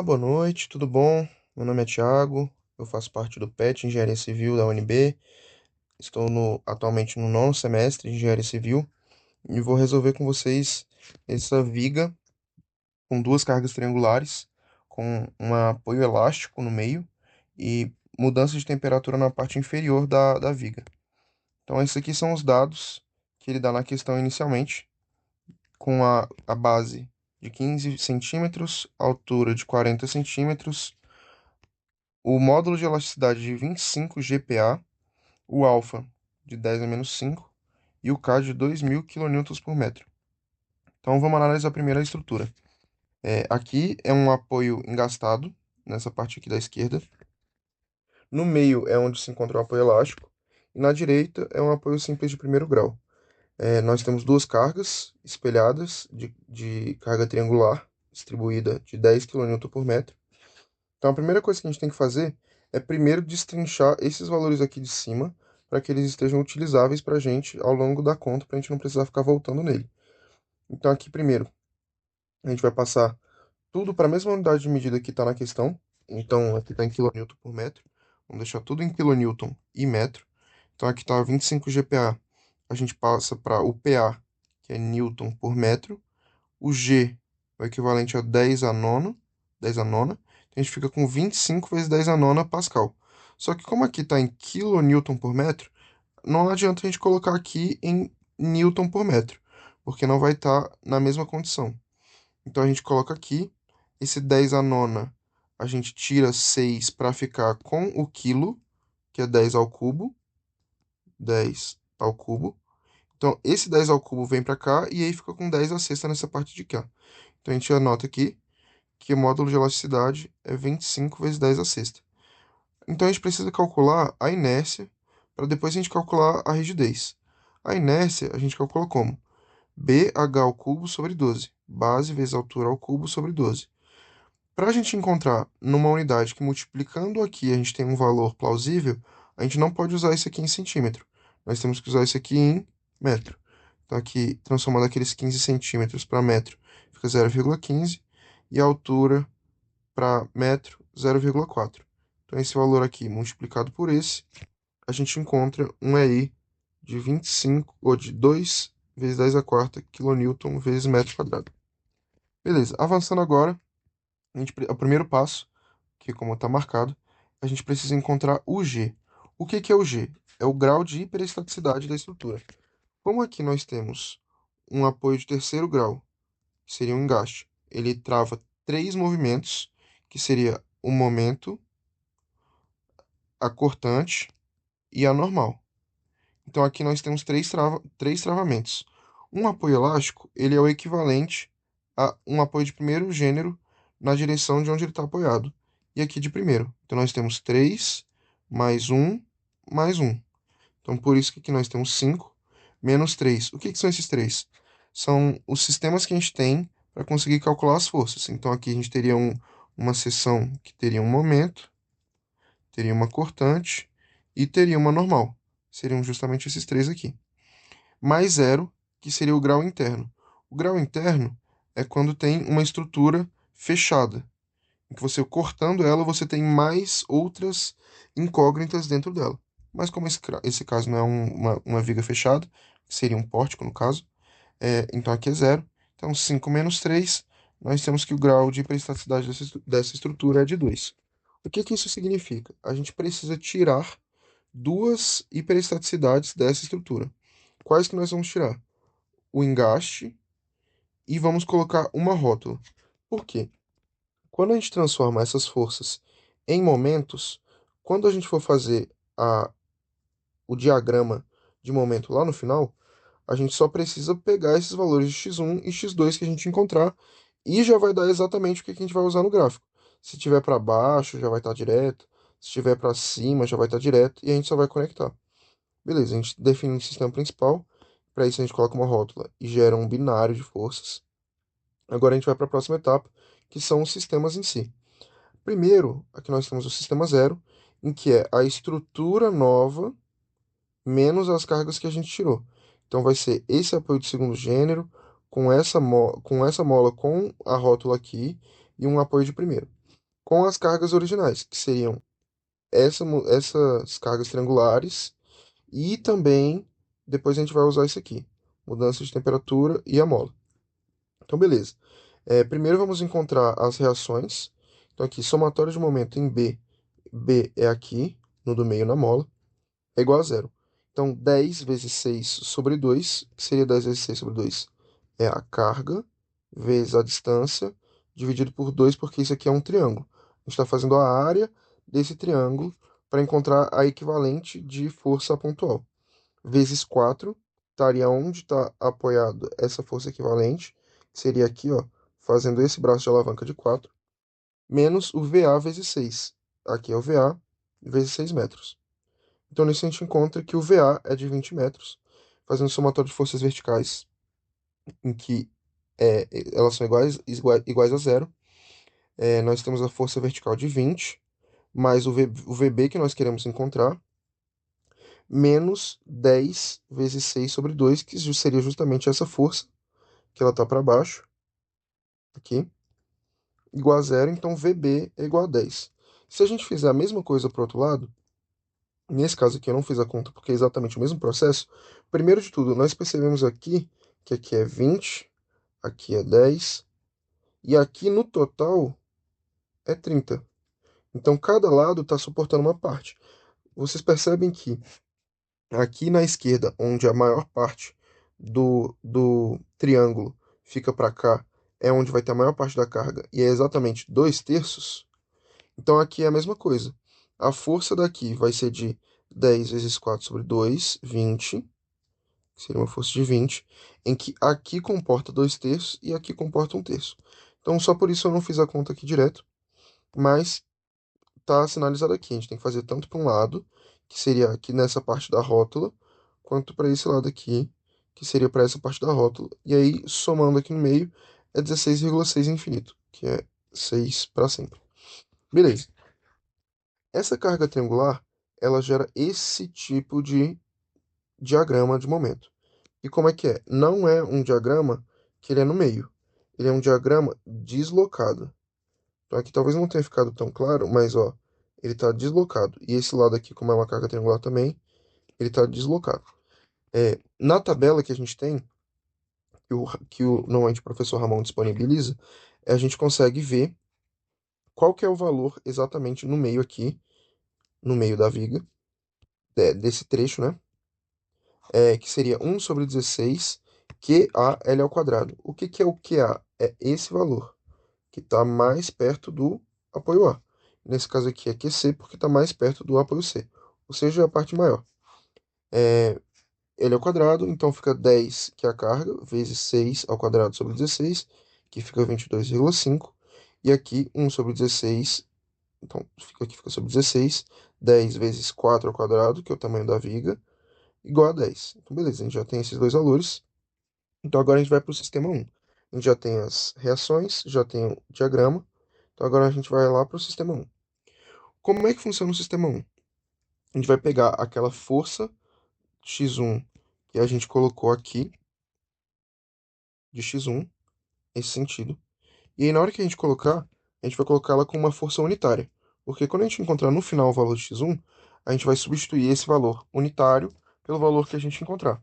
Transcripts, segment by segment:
boa noite, tudo bom? Meu nome é Thiago, eu faço parte do PET Engenharia Civil da UNB. Estou atualmente no nono semestre de Engenharia Civil e vou resolver com vocês essa viga com duas cargas triangulares, com um apoio elástico no meio e mudança de temperatura na parte inferior da viga. Então, esses aqui são os dados que ele dá na questão inicialmente, com a base de 15 centímetros, altura de 40 centímetros, o módulo de elasticidade de 25 GPa, o alfa de 10 a menos 5 e o K de 2.000 kN por metro. Então vamos analisar primeiro a estrutura. Aqui é um apoio engastado, nessa parte aqui da esquerda. No meio é onde se encontra o apoio elástico. E na direita é um apoio simples de primeiro grau. Nós temos duas cargas espelhadas de carga triangular, distribuída de 10 kN por metro. Então, a primeira coisa que a gente tem que fazer é primeiro destrinchar esses valores aqui de cima para que eles estejam utilizáveis para a gente ao longo da conta, para a gente não precisar ficar voltando nele. Então, aqui primeiro, a gente vai passar tudo para a mesma unidade de medida que está na questão. Então, aqui está em quilonewton por metro. Vamos deixar tudo em quilonewton e metro. Então, aqui está 25 GPa. A gente passa para o PA, que é newton por metro. O G, o equivalente a 10 a nona. 10 a nona. Então, a gente fica com 25 vezes 10 a nona Pascal. Só que como aqui está em quilonewton por metro, não adianta a gente colocar aqui em newton por metro, porque não vai estar na mesma condição. Então, a gente coloca aqui, esse 10 a nona, a gente tira 6 para ficar com o quilo, que é 10 ao cubo. 10 ao cubo. Então, esse 10 ao cubo vem para cá e aí fica com 10 a sexta nessa parte de cá. Então, a gente anota aqui que o módulo de elasticidade é 25 vezes 10 a sexta. Então, a gente precisa calcular a inércia para depois a gente calcular a rigidez. A inércia a gente calcula como? BH ao cubo sobre 12. Base vezes altura ao cubo sobre 12. Para a gente encontrar numa unidade que multiplicando aqui a gente tem um valor plausível, a gente não pode usar isso aqui em centímetro. Nós temos que usar isso aqui em metro. Então, aqui, transformando aqueles 15 centímetros para metro, fica 0,15. E a altura para metro, 0,4. Então, esse valor aqui multiplicado por esse, a gente encontra um EI de 25, ou de 2 vezes 10 a quarta quilonewton vezes metro quadrado. Beleza, avançando agora, o primeiro passo, que como está marcado, a gente precisa encontrar o G. O que que é o G? É o grau de hiperestaticidade da estrutura. Como aqui nós temos um apoio de terceiro grau, que seria um engaste, ele trava três movimentos, que seria o momento, a cortante e a normal. Então aqui nós temos três travamentos. Um apoio elástico, ele é o equivalente a um apoio de primeiro gênero na direção de onde ele está apoiado. E aqui de primeiro. Então nós temos 3 mais um mais um. Então por isso que aqui nós temos 5 menos 3. O que que são esses três? São os sistemas que a gente tem para conseguir calcular as forças. Então aqui a gente teria uma seção que teria um momento, teria uma cortante e teria uma normal. Seriam justamente esses três aqui. Mais zero, que seria o grau interno. O grau interno é quando tem uma estrutura fechada, em que você cortando ela, você tem mais outras incógnitas dentro dela. Mas como esse caso não é uma viga fechada, que seria um pórtico no caso, então aqui é zero. Então 5 menos 3, nós temos que o grau de hiperestaticidade dessa estrutura é de 2. O que que isso significa? A gente precisa tirar duas hiperestaticidades dessa estrutura. Quais que nós vamos tirar? O engaste e vamos colocar uma rótula. Por quê? Quando a gente transforma essas forças em momentos, quando a gente for fazer o diagrama de momento lá no final, a gente só precisa pegar esses valores de x1 e x2 que a gente encontrar e já vai dar exatamente o que a gente vai usar no gráfico. Se tiver para baixo, já vai estar direto. Se tiver para cima, já vai estar direto e a gente só vai conectar. Beleza, a gente define o sistema principal. Para isso, a gente coloca uma rótula e gera um binário de forças. Agora, a gente vai para a próxima etapa, que são os sistemas em si. Primeiro, aqui nós temos o sistema zero, em que é a estrutura nova menos as cargas que a gente tirou. Então, vai ser esse apoio de segundo gênero, com essa mola com a rótula aqui, e um apoio de primeiro. com as cargas originais, que seriam essas cargas triangulares e também depois a gente vai usar isso aqui, mudança de temperatura e a mola. Então, beleza. Primeiro vamos encontrar as reações. Então, aqui, somatório de momento em B. B é aqui, no do meio na mola, é igual a zero. Então, 10 vezes 6 sobre 2, que seria 10 vezes 6 sobre 2, é a carga, vezes a distância, dividido por 2, porque isso aqui é um triângulo. A gente está fazendo a área desse triângulo para encontrar a equivalente de força pontual. Vezes 4, estaria onde está apoiado essa força equivalente, que seria aqui, ó, fazendo esse braço de alavanca de 4, menos o VA vezes 6. Aqui é o VA vezes 6 metros. Então, nisso a gente encontra que o VA é de 20 metros, fazendo um somatório de forças verticais, em que elas são iguais a zero. Nós temos a força vertical de 20, mais o VB que nós queremos encontrar, menos 10 vezes 6 sobre 2, que seria justamente essa força, que ela está para baixo, aqui, igual a zero, então VB é igual a 10. Se a gente fizer a mesma coisa para o outro lado, nesse caso aqui eu não fiz a conta porque é exatamente o mesmo processo. Primeiro de tudo, nós percebemos aqui que aqui é 20, aqui é 10, e aqui no total é 30. Então cada lado está suportando uma parte. Vocês percebem que aqui na esquerda, onde a maior parte do triângulo fica para cá, é onde vai ter a maior parte da carga, e é exatamente 2 terços. Então aqui é a mesma coisa. A força daqui vai ser de 10 vezes 4 sobre 2, 20, que seria uma força de 20, em que aqui comporta 2 terços e aqui comporta 1 terço. Então só por isso eu não fiz a conta aqui direto, mas tá sinalizado aqui. A gente tem que fazer tanto para um lado, que seria aqui nessa parte da rótula, quanto para esse lado aqui, que seria para essa parte da rótula. E aí, somando aqui no meio, é 16,6 infinito, que é 6 para sempre. Beleza. Essa carga triangular, ela gera esse tipo de diagrama de momento. E como é que é? Não é um diagrama que ele é no meio. Ele é um diagrama deslocado. Então aqui talvez não tenha ficado tão claro, mas ó, ele está deslocado. E esse lado aqui, como é uma carga triangular também, ele está deslocado. Na tabela que a gente tem, normalmente o professor Ramon disponibiliza, a gente consegue ver qual que é o valor exatamente no meio aqui, no meio da viga, desse trecho, né? Que seria 1 sobre 16 QAL ao quadrado. O que que é o QA? É esse valor, que está mais perto do apoio A. Nesse caso aqui é QC, porque está mais perto do apoio C. Ou seja, é a parte maior. Ele ao quadrado, então fica 10, que é a carga, vezes 6 ao quadrado sobre 16, que fica 22,5. E aqui 1 sobre 16, então aqui fica sobre 16. 10 vezes 4 ao quadrado, que é o tamanho da viga, igual a 10. Então, beleza, a gente já tem esses dois valores. Então, agora a gente vai para o sistema 1. A gente já tem as reações, já tem o diagrama. Então, agora a gente vai lá para o sistema 1. Como é que funciona o sistema 1? A gente vai pegar aquela força x1 que a gente colocou aqui, de x1, nesse sentido. E aí, na hora que a gente colocar, a gente vai colocá-la com uma força unitária. Porque quando a gente encontrar no final o valor de x1, a gente vai substituir esse valor unitário pelo valor que a gente encontrar.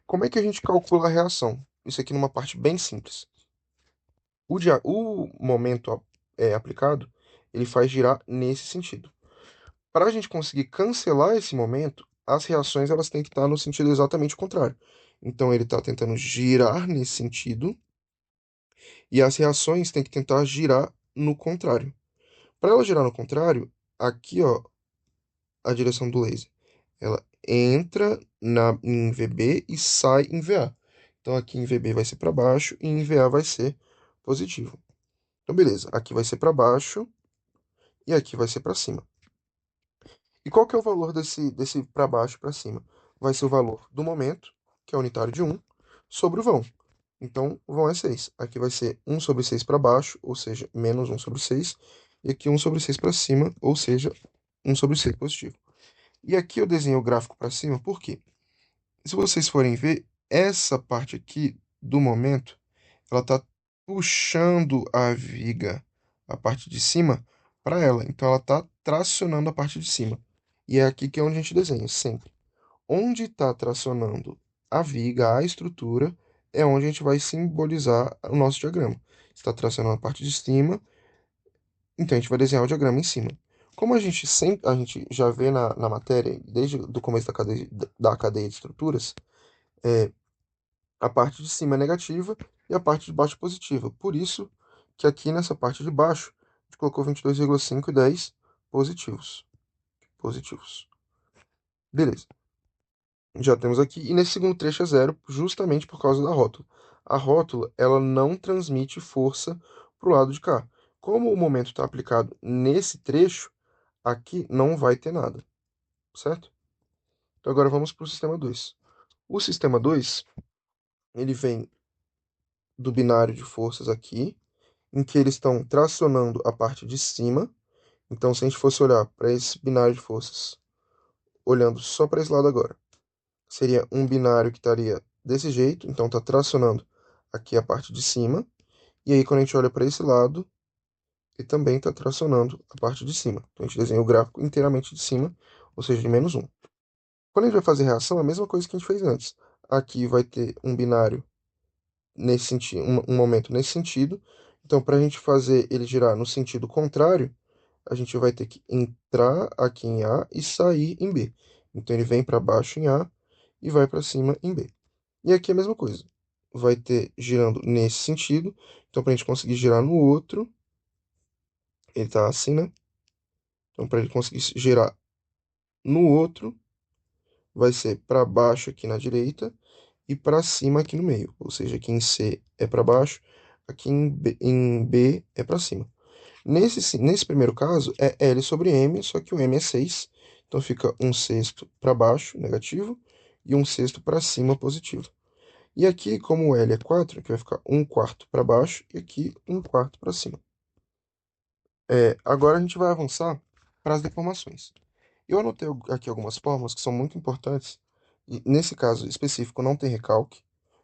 Como é que a gente calcula a reação? Isso aqui numa parte bem simples. O momento aplicado, ele faz girar nesse sentido. Para a gente conseguir cancelar esse momento, as reações elas têm que estar no sentido exatamente contrário. Então ele está tentando girar nesse sentido e as reações têm que tentar girar no contrário. Para ela girar no contrário, aqui ó, a direção do laser. Ela entra em VB e sai em VA. Então aqui em VB vai ser para baixo e em VA vai ser positivo. Então beleza, aqui vai ser para baixo e aqui vai ser para cima. E qual que é o valor desse para baixo e para cima? Vai ser o valor do momento, que é unitário de 1, sobre o vão. Então, o vão é 6. Aqui vai ser 1 sobre 6 para baixo, ou seja, menos 1 sobre 6. E aqui 1 sobre 6 para cima, ou seja, 1 sobre 6 positivo. E aqui eu desenho o gráfico para cima, por quê? Se vocês forem ver, essa parte aqui do momento, ela está puxando a viga, a parte de cima, para ela. Então ela está tracionando a parte de cima. E é aqui que é onde a gente desenha, sempre. Onde está tracionando a viga, a estrutura, é onde a gente vai simbolizar o nosso diagrama. Está tracionando a parte de cima, então a gente vai desenhar o diagrama em cima. Como a gente já vê na matéria, desde o começo da cadeia de estruturas, é, a parte de cima é negativa e a parte de baixo é positiva. Por isso que aqui nessa parte de baixo, a gente colocou 22,5 e 10 positivos. Positivos. Beleza. Já temos aqui. E nesse segundo trecho é zero, justamente por causa da rótula. A rótula, ela não transmite força para o lado de cá. Como o momento está aplicado nesse trecho, aqui não vai ter nada, certo? Então agora vamos para o sistema 2. O sistema 2 ele vem do binário de forças aqui, em que eles estão tracionando a parte de cima. Então, se a gente fosse olhar para esse binário de forças, olhando só para esse lado agora, seria um binário que estaria desse jeito, então está tracionando aqui a parte de cima. E aí, quando a gente olha para esse lado, ele também está tracionando a parte de cima. Então, a gente desenha o gráfico inteiramente de cima, ou seja, de menos um. Quando a gente vai fazer reação, é a mesma coisa que a gente fez antes. Aqui vai ter um binário nesse sentido, um momento nesse sentido. Então, para a gente fazer ele girar no sentido contrário, a gente vai ter que entrar aqui em A e sair em B. Então, ele vem para baixo em A e vai para cima em B. E aqui é a mesma coisa. Vai ter girando nesse sentido. Então, para a gente conseguir girar no outro, ele está assim, né? Então, para ele conseguir girar no outro, vai ser para baixo aqui na direita e para cima aqui no meio. Ou seja, aqui em C é para baixo, aqui em B é para cima. Nesse primeiro caso, é L sobre M, só que o M é 6. Então fica um sexto para baixo, negativo, e um sexto para cima, positivo. E aqui, como o L é 4, aqui vai ficar um quarto para baixo e aqui um quarto para cima. Agora a gente vai avançar para as deformações. Eu anotei aqui algumas fórmulas que são muito importantes. E nesse caso específico não tem recalque,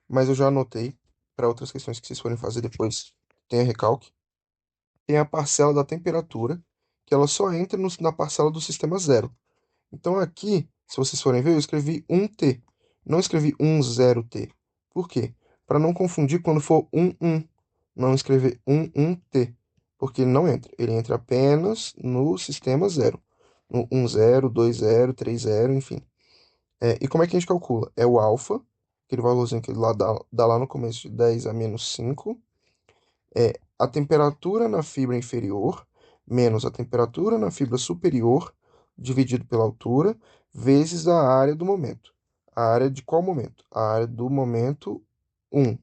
mas eu já anotei para outras questões que vocês forem fazer depois. Tem recalque. Tem a parcela da temperatura, que ela só entra na parcela do sistema zero. Então aqui, se vocês forem ver, eu escrevi 1T, não escrevi 10T. Por quê? Para não confundir quando for 11, não escrever 11T, porque ele não entra. Ele entra apenas no sistema zero. No 10, 20, 30, enfim. E como é que a gente calcula? É o alfa, aquele valorzinho que ele lá dá lá no começo de 10 a menos 5, a temperatura na fibra inferior menos a temperatura na fibra superior, dividido pela altura, vezes a área do momento. A área de qual momento? A área do momento 1.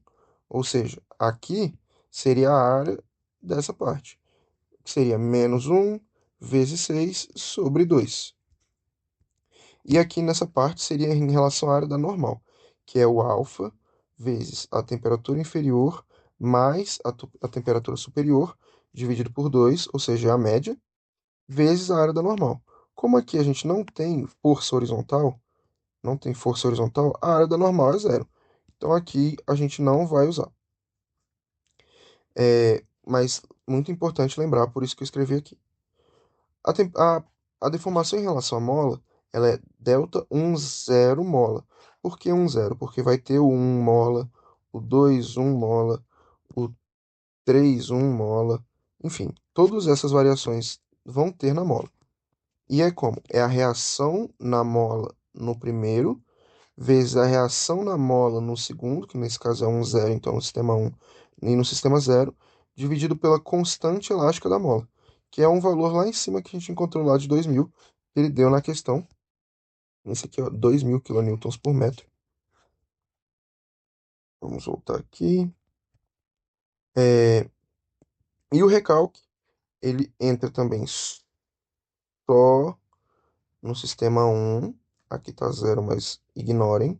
Ou seja, aqui seria a área dessa parte, que seria menos 1 vezes 6 sobre 2. E aqui nessa parte seria em relação à área da normal, que é o alfa vezes a temperatura inferior mais a temperatura superior, dividido por 2, ou seja, a média, vezes a área da normal. Como aqui a gente não tem força horizontal, a área da normal é zero. Então aqui a gente não vai usar. Mas muito importante lembrar, por isso que eu escrevi aqui. A, tem- a, a deformação em relação à mola, ela é delta 1, 0 mola. Por que 1, 0? Porque vai ter o 1 mola, o 2, 1 mola, o 3, 1 mola. Enfim, todas essas variações vão ter na mola. E é como? É a reação na mola no primeiro, vezes a reação na mola no segundo, que nesse caso é 1, 0, então no sistema 1 e no sistema 0, dividido pela constante elástica da mola, que é um valor lá em cima que a gente encontrou lá de 2.000, que ele deu na questão. Esse aqui, ó, 2.000 quilonewtons por metro. Vamos voltar aqui. É, e o recalque, ele entra também só no sistema 1. Aqui tá zero, mas ignorem.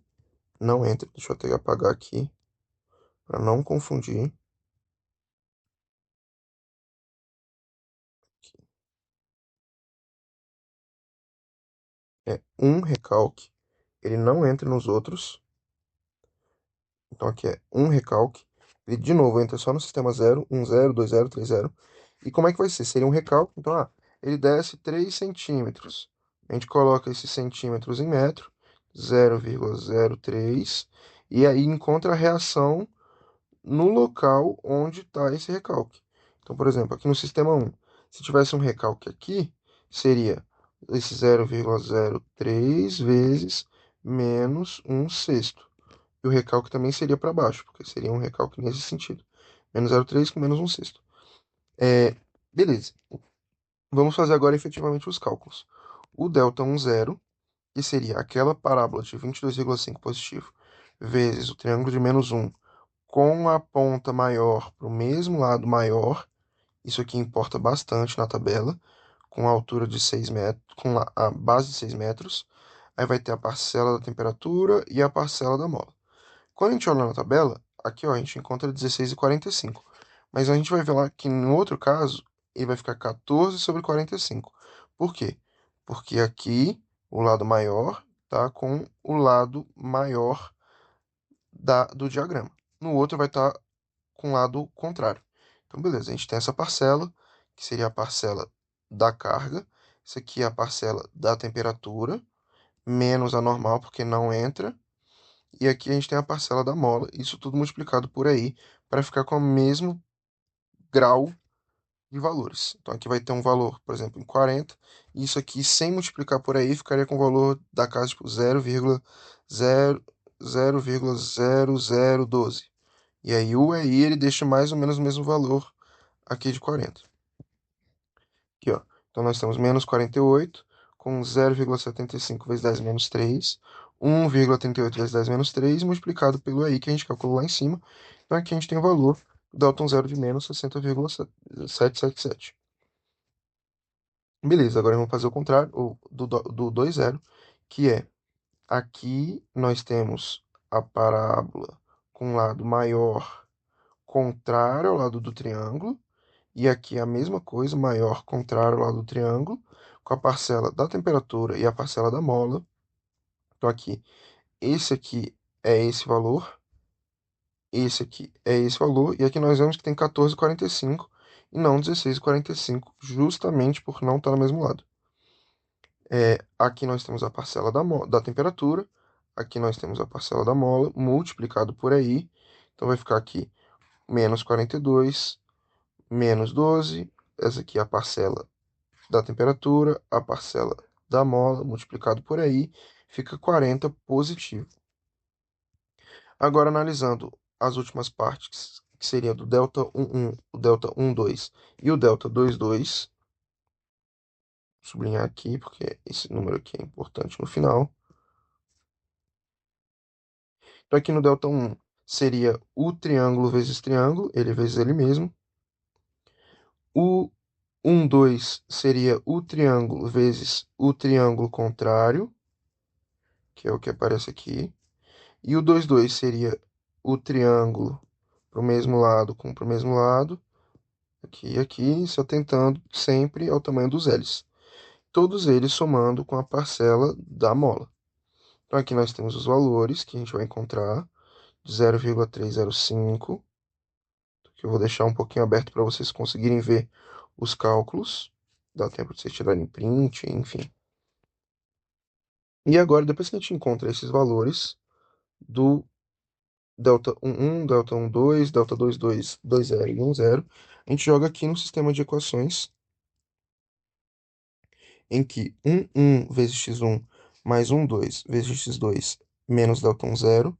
Não entra. Deixa eu até apagar aqui, para não confundir. É um recalque. Ele não entra nos outros. Então aqui é um recalque. Ele de novo entra só no sistema 0, 1, 0, 2, 0, 3, 0. E como é que vai ser? Seria um recálculo. Então, ele desce 3 centímetros. A gente coloca esses centímetros em metro, 0,03, e aí encontra a reação no local onde está esse recalque. Então, por exemplo, aqui no sistema 1, se tivesse um recalque aqui, seria esse 0,03 vezes menos um sexto. E o recalque também seria para baixo, porque seria um recalque nesse sentido. Menos 0,3 com menos um sexto. Beleza. Vamos fazer agora efetivamente os cálculos. O delta 1, zero, que seria aquela parábola de 22,5 positivo, vezes o triângulo de menos um com a ponta maior para o mesmo lado maior. Isso aqui importa bastante na tabela, com a altura de 6 metros, com a base de 6 metros. Aí vai ter a parcela da temperatura e a parcela da mola. Quando a gente olha na tabela, aqui ó, a gente encontra 16,45. Mas a gente vai ver lá que no outro caso, ele vai ficar 14 sobre 45. Por quê? Porque aqui o lado maior está com o lado maior do diagrama. No outro vai estar com o lado contrário. Então, beleza, a gente tem essa parcela, que seria a parcela da carga. Isso aqui é a parcela da temperatura, menos a normal, porque não entra. E aqui a gente tem a parcela da mola, isso tudo multiplicado por aí, para ficar com o mesmo grau de valores. Então aqui vai ter um valor, por exemplo, em 40, e isso aqui, sem multiplicar por aí, ficaria com o valor da casa, tipo, 0,0012. E aí o EI, ele deixa mais ou menos o mesmo valor aqui de 40. Aqui, ó. Então nós temos menos 48 com 0,75 vezes 10 menos 3, 1,38 vezes 10 menos 3, multiplicado pelo EI que a gente calculou lá em cima. Então aqui a gente tem o valor do Dalton zero de menos 60,777. Beleza, agora vamos fazer o contrário, do 2 zero, que é, aqui nós temos a parábola com lado maior contrário ao lado do triângulo, e aqui a mesma coisa, maior contrário ao lado do triângulo, com a parcela da temperatura e a parcela da mola. Então aqui, esse aqui é esse valor, esse aqui é esse valor, e aqui nós vemos que tem 14,45 e não 16,45, justamente por não estar no mesmo lado. Aqui nós temos a parcela da temperatura, aqui nós temos a parcela da mola, multiplicado por aí, então vai ficar aqui menos 42, menos 12, essa aqui é a parcela da temperatura, a parcela da mola, multiplicado por aí, fica 40 positivo. Agora, analisando as últimas partes, que seria do delta 11, o delta 12 e o delta 22, vou sublinhar aqui, porque esse número aqui é importante no final. Então, aqui no delta 1 seria o triângulo vezes triângulo, ele vezes ele mesmo. O 12 seria o triângulo vezes o triângulo contrário, que é o que aparece aqui. E o 22 seria o triângulo para o mesmo lado com para o mesmo lado, aqui e aqui, só tentando sempre ao tamanho dos L's. Todos eles somando com a parcela da mola. Então aqui nós temos os valores que a gente vai encontrar de 0,305, que eu vou deixar um pouquinho aberto para vocês conseguirem ver os cálculos. Dá tempo de vocês tirarem print, enfim. E agora, depois que a gente encontra esses valores do delta 11, delta 12, delta 22, 20 e 10, a gente joga aqui no sistema de equações em que 1 vezes x1 mais 1 2 vezes x2 menos delta 10,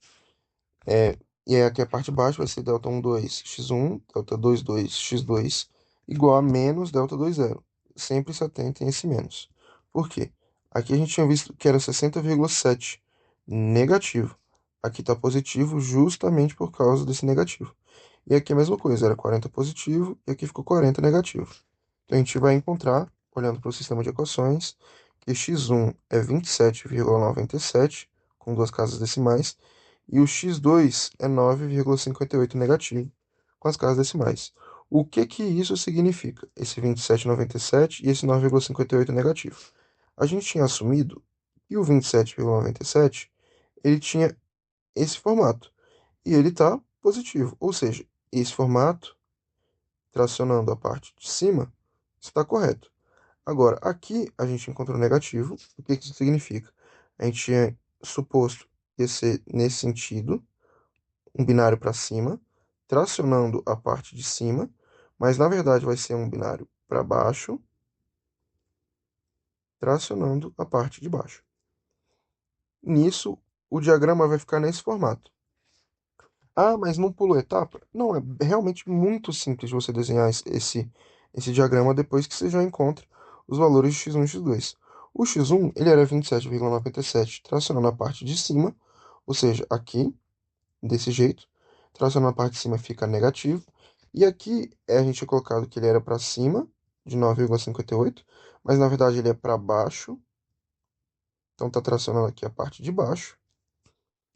e aí aqui a parte de baixo vai ser delta 12 x1, delta 22 x2 igual a menos delta 20. Sempre se atentem a esse menos. Por quê? Aqui a gente tinha visto que era 60,7 negativo. Aqui está positivo justamente por causa desse negativo. E aqui a mesma coisa, era 40 positivo e aqui ficou 40 negativo. Então a gente vai encontrar, olhando para o sistema de equações, que x1 é 27,97, com duas casas decimais, e o x2 é 9,58 negativo, com as casas decimais. O que que isso significa? Esse 27,97 e esse 9,58 negativo. A gente tinha assumido que o 27,97 ele tinha esse formato e ele está positivo, ou seja, esse formato tracionando a parte de cima, está correto. Agora, aqui a gente encontrou negativo. O que que isso significa? A gente tinha suposto que ia ser nesse sentido, um binário para cima, tracionando a parte de cima, mas na verdade vai ser um binário para baixo, tracionando a parte de baixo. Nisso, o diagrama vai ficar nesse formato. Ah, mas não pulou etapa? Não, é realmente muito simples você desenhar esse diagrama depois que você já encontra os valores de x1 e x2. O x1, ele era 27,97, tracionando a parte de cima, ou seja, aqui, desse jeito. Tracionando a parte de cima fica negativo. E aqui a gente tinha colocado que ele era para cima, de 9,58, mas na verdade ele é para baixo. Então está tracionando aqui a parte de baixo.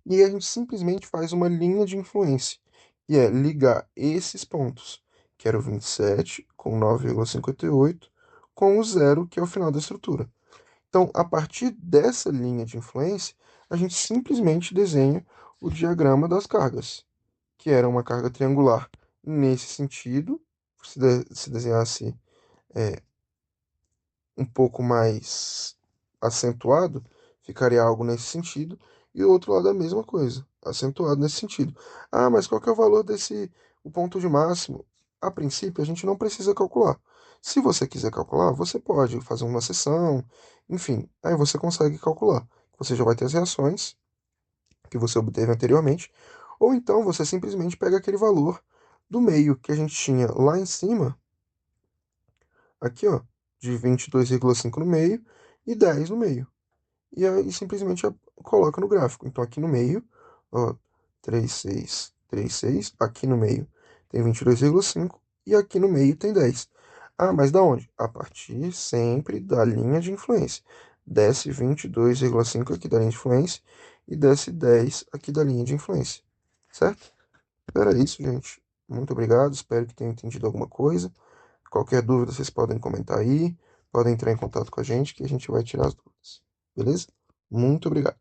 E a gente simplesmente faz uma linha de influência, que é ligar esses pontos, que era o 27 com 9,58, com o zero, que é o final da estrutura. Então, a partir dessa linha de influência, a gente simplesmente desenha o diagrama das cargas, que era uma carga triangular nesse sentido. Se desenhasse um pouco mais acentuado, ficaria algo nesse sentido, e o outro lado é a mesma coisa, acentuado nesse sentido. Ah, mas qual que é o valor o ponto de máximo? A princípio, a gente não precisa calcular. Se você quiser calcular, você pode fazer uma seção, enfim, aí você consegue calcular. Você já vai ter as reações que você obteve anteriormente, ou então você simplesmente pega aquele valor do meio que a gente tinha lá em cima, aqui, ó, de 22,5 no meio e 10 no meio. E aí simplesmente coloca no gráfico. Então aqui no meio, ó, 3,6, 3,6. Aqui no meio tem 22,5 e aqui no meio tem 10. Ah, mas da onde? A partir sempre da linha de influência. Desce 22,5 aqui da linha de influência e desce 10 aqui da linha de influência. Certo? Era isso, gente. Muito obrigado. Espero que tenham entendido alguma coisa. Qualquer dúvida vocês podem comentar aí, podem entrar em contato com a gente que a gente vai tirar as dúvidas. Beleza? Muito obrigado.